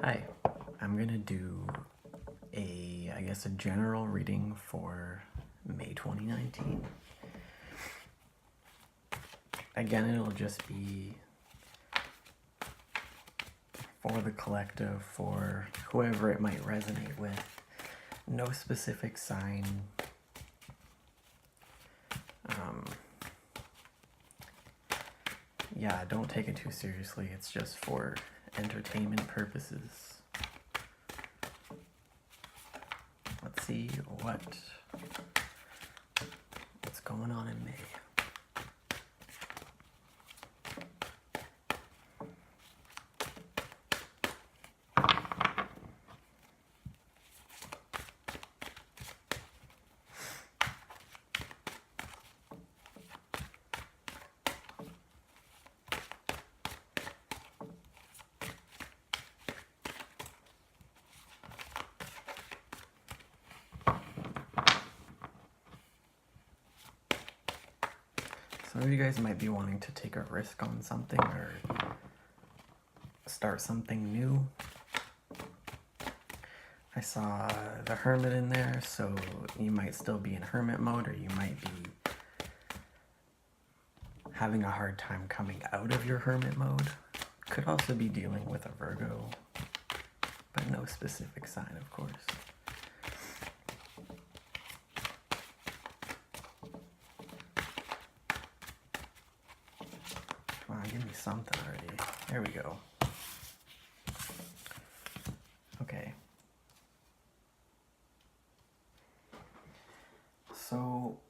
Hi, I'm gonna do a general reading for May 2019. Again, it'll just be for the collective, for whoever it might resonate with. No specific sign. Yeah, don't take it too seriously. It's just for entertainment purposes. Let's see what's going on in May. Some of you guys might be wanting to take a risk on something or start something new. I saw the Hermit in there, so you might still be in Hermit mode, or you might be having a hard time coming out of your Hermit mode. Could also be dealing with a Virgo, but no specific sign, of course. Come on, give me something already. There we go. Okay. So,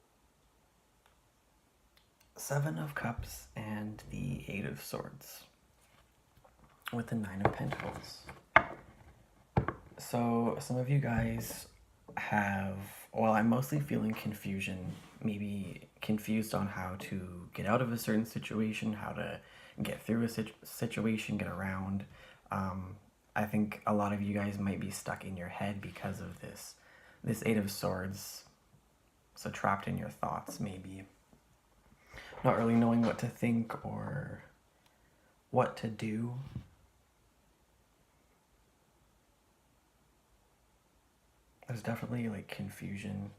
Seven of Cups and the Eight of Swords with the Nine of Pentacles. So, some of you guys I'm mostly feeling confusion, maybe confused on how to get out of a certain situation, how to get through a situation, get around. I think a lot of you guys might be stuck in your head because of this Eight of Swords. So trapped in your thoughts, maybe. Not really knowing what to think or what to do. There's definitely like confusion.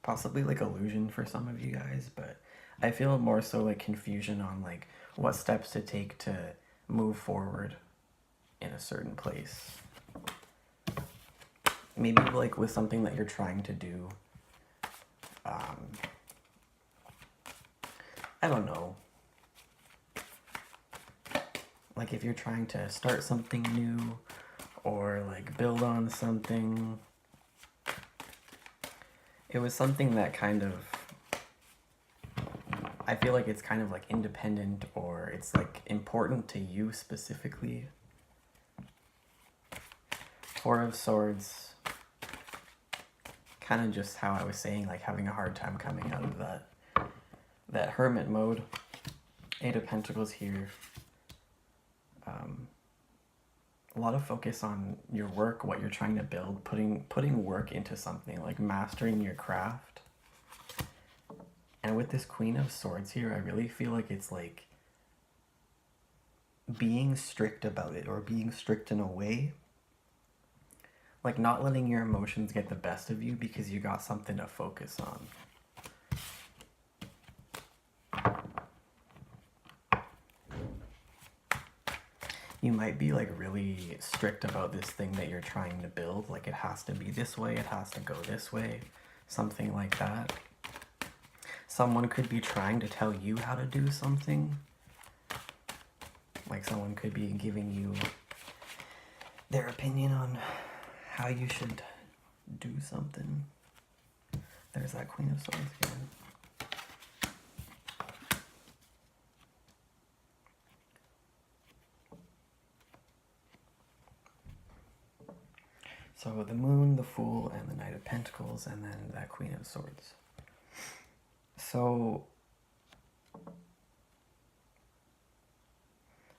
Possibly like illusion for some of you guys, but I feel more so like confusion on like what steps to take to move forward in a certain place. Maybe like with something that you're trying to do. I don't know. Like if you're trying to start something new or like build on something. It was something that I feel like it's kind of like independent, or it's like important to you specifically. Four of Swords, kind of just how I was saying, like having a hard time coming out of that Hermit mode. Eight of Pentacles here. A lot of focus on your work, what you're trying to build, putting work into something, like mastering your craft. And with this Queen of Swords here, I really feel like it's like being strict about it, or being strict in a way. Like not letting your emotions get the best of you because you got something to focus on. You might be like really strict about this thing that you're trying to build. Like it has to be this way, it has to go this way, something like that. Someone could be trying to tell you how to do something. Like someone could be giving you their opinion on how you should do something. There's that Queen of Swords again. So the Moon, the Fool, and the Knight of Pentacles, and then that Queen of Swords. So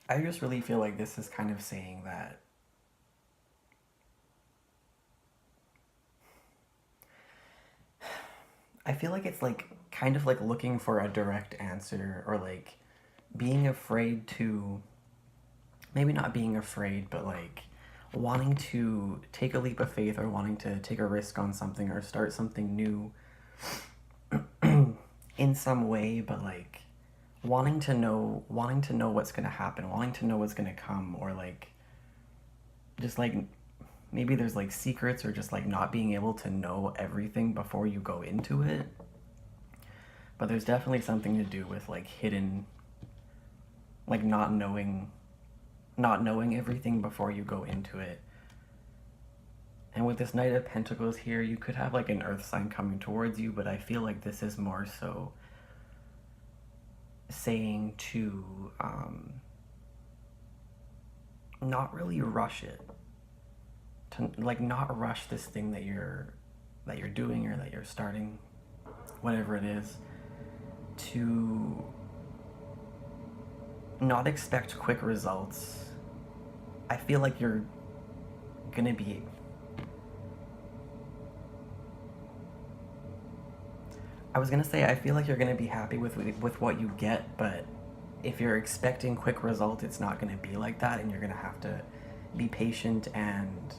I just really feel like this is kind of saying that I feel like it's like kind of like looking for a direct answer, or like being afraid to maybe not being afraid, but like wanting to take a leap of faith or wanting to take a risk on something or start something new in some way, but like wanting to know what's going to happen, wanting to know what's going to come, or like just like maybe there's like secrets, or just like not being able to know everything before you go into it. But there's definitely something to do with like hidden, like not knowing everything before you go into it. And with this Knight of Pentacles here, you could have like an earth sign coming towards you, but I feel like this is more so saying to not really rush it, to like not rush this thing that you're doing or that you're starting, whatever it is, to not expect quick results. I feel like you're gonna be I feel like you're gonna be happy with what you get, but if you're expecting quick results, it's not gonna be like that, and you're gonna have to be patient and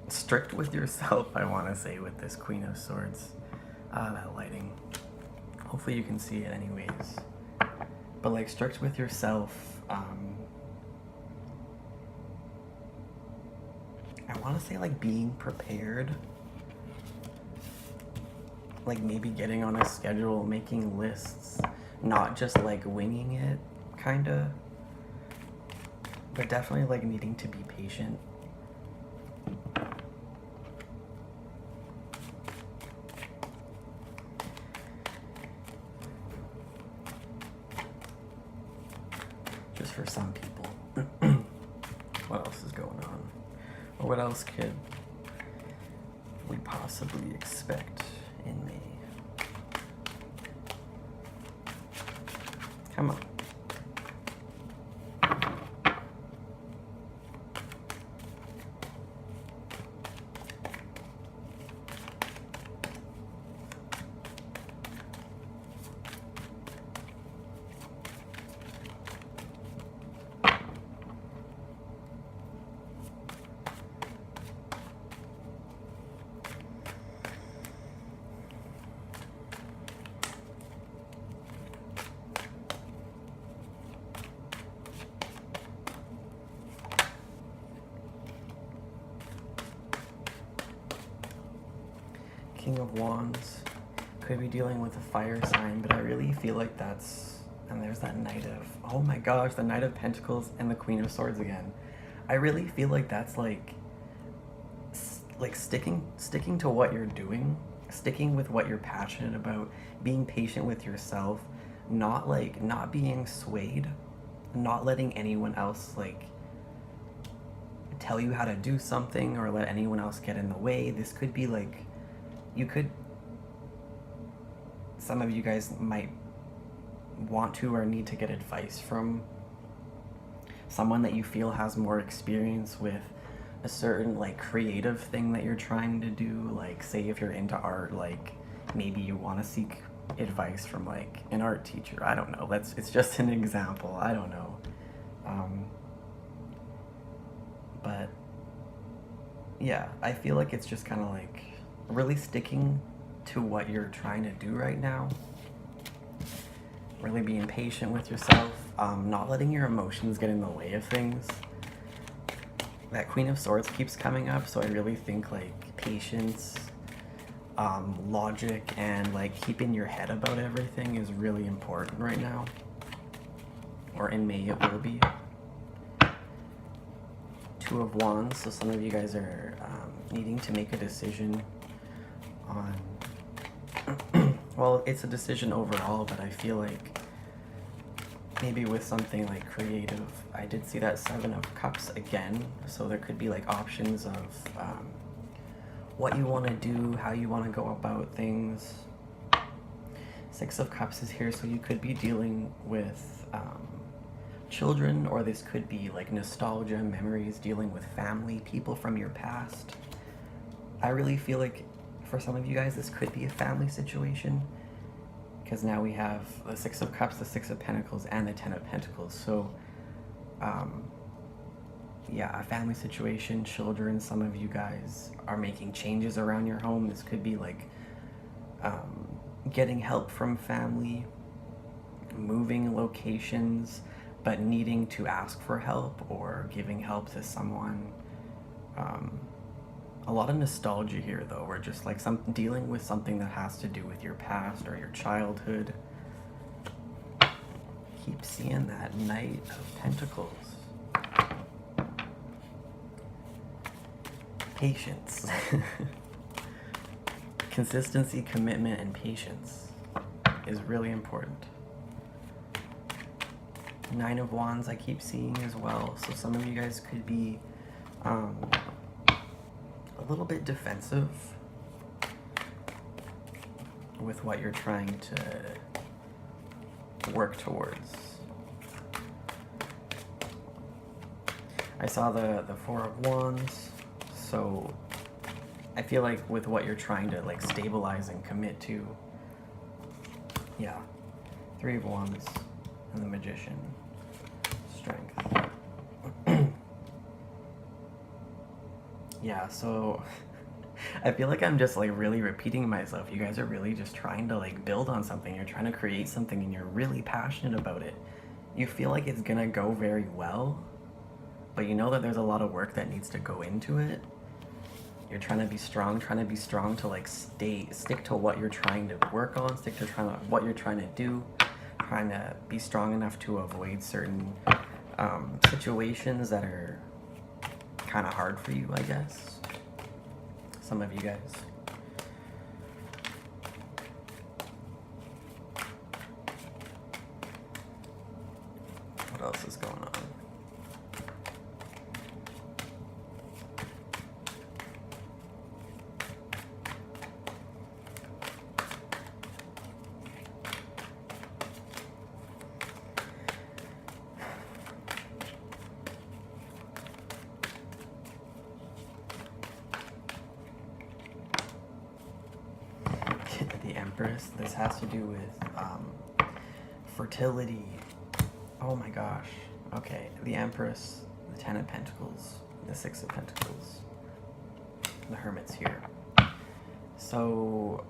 strict with yourself, I want to say, with this Queen of Swords. That lighting. Hopefully you can see it anyways. But like strict with yourself. I want to say like being prepared. Like maybe getting on a schedule, making lists, not just like winging it, kinda. But definitely like needing to be patient. Just for some people. What else is going on? Or what else could we possibly expect in May? Come on. King of Wands could be dealing with a fire sign, but I really feel like that's, and there's that Knight of, oh my gosh, the Knight of Pentacles and the Queen of Swords again. I really feel like that's like sticking to what you're doing, sticking with what you're passionate about, being patient with yourself, not being swayed, not letting anyone else like tell you how to do something or let anyone else get in the way. This could be like, some of you guys might want to or need to get advice from someone that you feel has more experience with a certain like creative thing that you're trying to do. Like say if you're into art, like maybe you want to seek advice from like an art teacher. I don't know, it's just an example, I don't know. But yeah, I feel like it's just kind of like really sticking to what you're trying to do right now, really being patient with yourself, not letting your emotions get in the way of things. That Queen of Swords keeps coming up, so I really think like patience, logic, and like keeping your head about everything is really important right now, or in May it will be. Two of Wands, so some of you guys are needing to make a decision on well, it's a decision overall, but I feel like maybe with something like creative. I did see that Seven of Cups again, so there could be like options of what you want to do, how you want to go about things. Six of Cups is here, so you could be dealing with children, or this could be like nostalgia, memories, dealing with family, people from your past. I really feel like for some of you guys this could be a family situation, because now we have the Six of Cups, the Six of Pentacles, and the Ten of Pentacles. So um, yeah, a family situation, children. Some of you guys are making changes around your home. This could be like um, getting help from family, moving locations, but needing to ask for help or giving help to someone. Um, a lot of nostalgia here, though. We're just like dealing with something that has to do with your past or your childhood. Keep seeing that Knight of Pentacles. Patience. Consistency, commitment, and patience is really important. Nine of Wands I keep seeing as well. So some of you guys could be a little bit defensive with what you're trying to work towards. I saw the Four of Wands, so I feel like with what you're trying to like stabilize and commit to, yeah, Three of Wands and the Magician, strength. Yeah, so I feel like I'm just like really repeating myself. You guys are really just trying to like build on something. You're trying to create something and you're really passionate about it. You feel like it's gonna go very well, but you know that there's a lot of work that needs to go into it. You're trying to be strong to like stick to what you're trying to work on, stick to what you're trying to do, trying to be strong enough to avoid certain situations that are kind of hard for you, I guess. Some of you guys. What else is going on? The Empress. This has to do with fertility. Oh my gosh. Okay, the Empress, the Ten of Pentacles, the Six of Pentacles, the Hermit's here. So,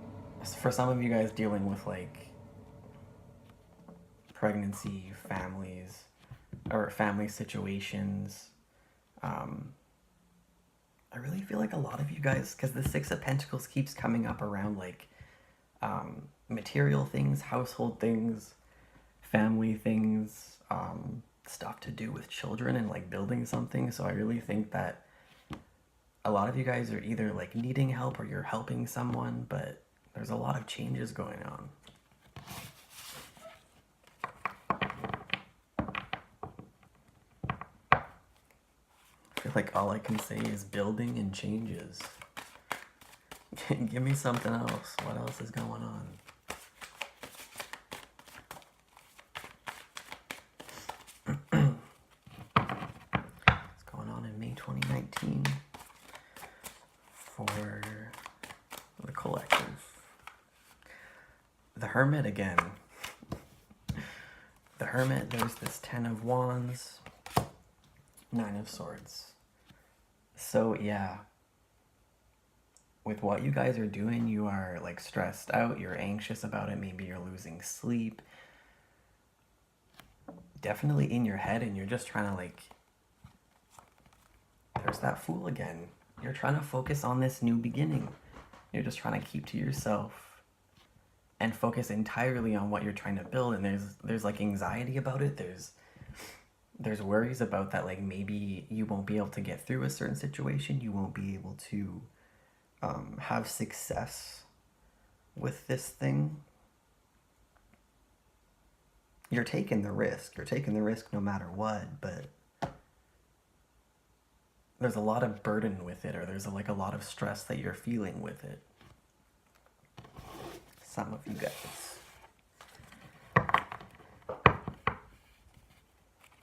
for some of you guys dealing with like pregnancy, families, or family situations, I really feel like a lot of you guys, because the Six of Pentacles keeps coming up around like material things, household things, family things, stuff to do with children and like building something. So I really think that a lot of you guys are either like needing help or you're helping someone, but there's a lot of changes going on. I feel like all I can say is building and changes. Give me something else. What else is going on? What's going on in May 2019 for the collective? The Hermit again. The Hermit, there's this Ten of Wands, Nine of Swords. So yeah, with what you guys are doing, you are like stressed out, you're anxious about it, maybe you're losing sleep. Definitely in your head, and you're just trying to like, there's that Fool again. You're trying to focus on this new beginning. You're just trying to keep to yourself and focus entirely on what you're trying to build, and there's like anxiety about it. There's worries about that, like maybe you won't be able to get through a certain situation, you won't be able to have success with this thing. You're taking the risk no matter what, but there's a lot of burden with it, or there's like a lot of stress that you're feeling with it. Some of you guys.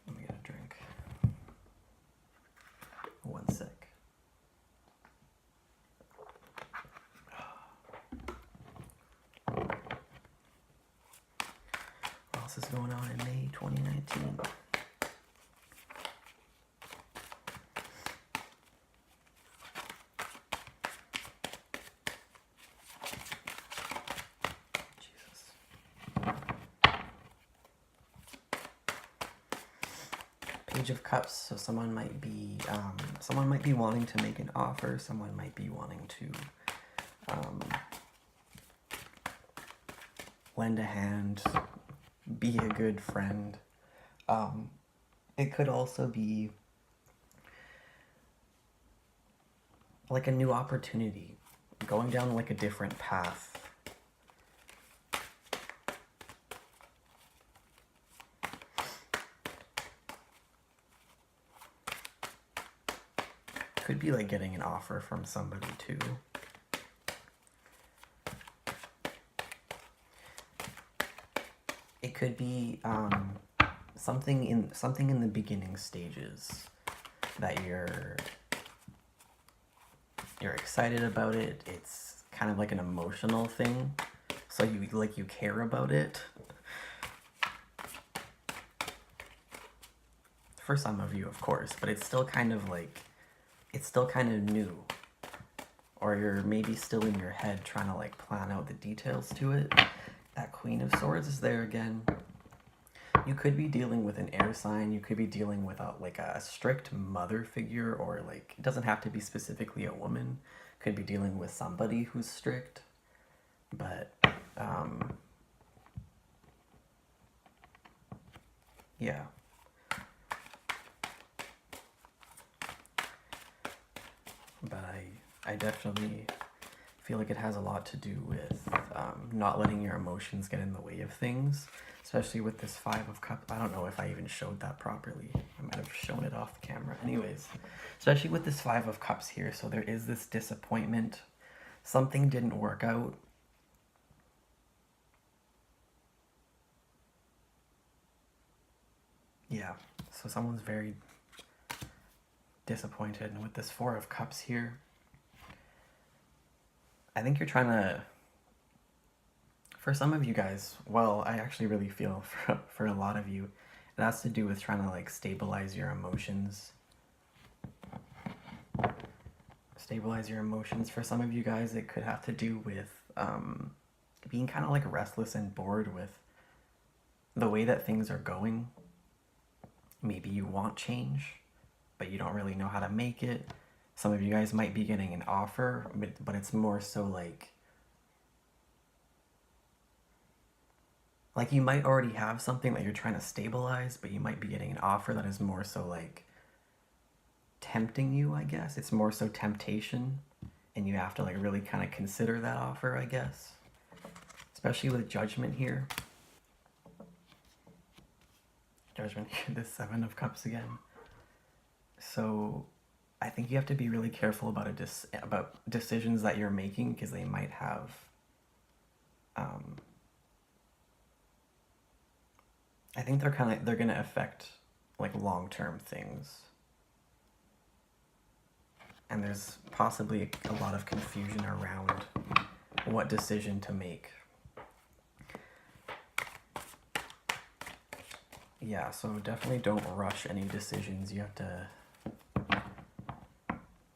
Let me get a drink. One sec. What else is going on in May 2019? Page of Cups, so someone might be wanting to make an offer, someone might be wanting to lend a hand, be a good friend. It could also be like a new opportunity, going down like a different path. Could be like getting an offer from somebody too. It could be something in the beginning stages that you're excited about it. It's kind of like an emotional thing, so you care about it. For some of you, of course, but it's still kind of new, or you're maybe still in your head trying to like plan out the details to it. That Queen of Swords is there again. You could be dealing with an air sign. You could be dealing with a strict mother figure, or like, it doesn't have to be specifically a woman. Could be dealing with somebody who's strict, but yeah. But I definitely feel like it has a lot to do with not letting your emotions get in the way of things, especially with this Five of Cups. I don't know if I even showed that properly. I might have shown it off the camera. Anyways, especially with this Five of Cups here, so there is this disappointment. Something didn't work out. Yeah, so someone's very disappointed. And with this Four of Cups here, I think you're trying to, for some of you guys, well, I actually really feel for a lot of you, it has to do with trying to like stabilize your emotions. Stabilize your emotions. For some of you guys, it could have to do with being kind of like restless and bored with the way that things are going. Maybe you want change, but you don't really know how to make it. Some of you guys might be getting an offer, but it's more so like you might already have something that you're trying to stabilize, but you might be getting an offer that is more so like tempting you, I guess. It's more so temptation, and you have to like really kind of consider that offer, I guess. Especially with Judgment here. Judgment here, this Seven of Cups again. So I think you have to be really careful about about decisions that you're making, because they might have I think they're gonna affect like long-term things, and there's possibly a lot of confusion around what decision to make. Yeah, so definitely don't rush any decisions. You have to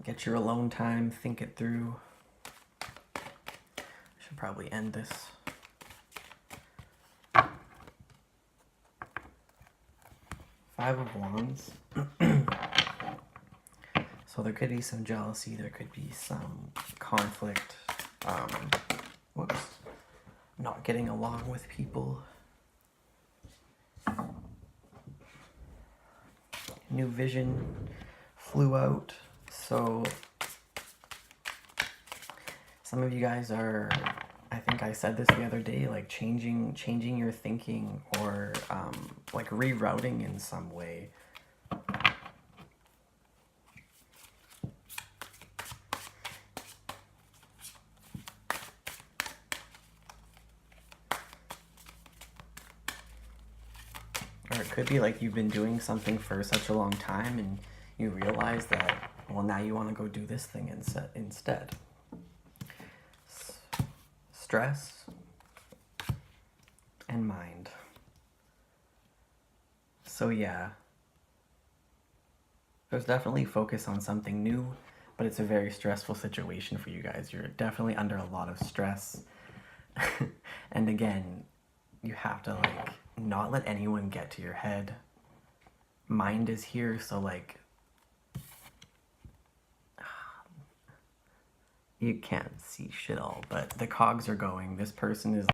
get your alone time, think it through. I should probably end this. Five of Wands. So there could be some jealousy, there could be some conflict, not getting along with people. New vision flew out, so some of you guys are, I think I said this the other day, like changing your thinking, or like rerouting in some way. Or it could be like you've been doing something for such a long time and you realize that, well, now you want to go do this thing instead. Stress and mind. So yeah, there's definitely focus on something new, but it's a very stressful situation for you guys. You're definitely under a lot of stress. And again, you have to like not let anyone get to your head. mind is here, so like you can't see shit all, but the cogs are going. This person is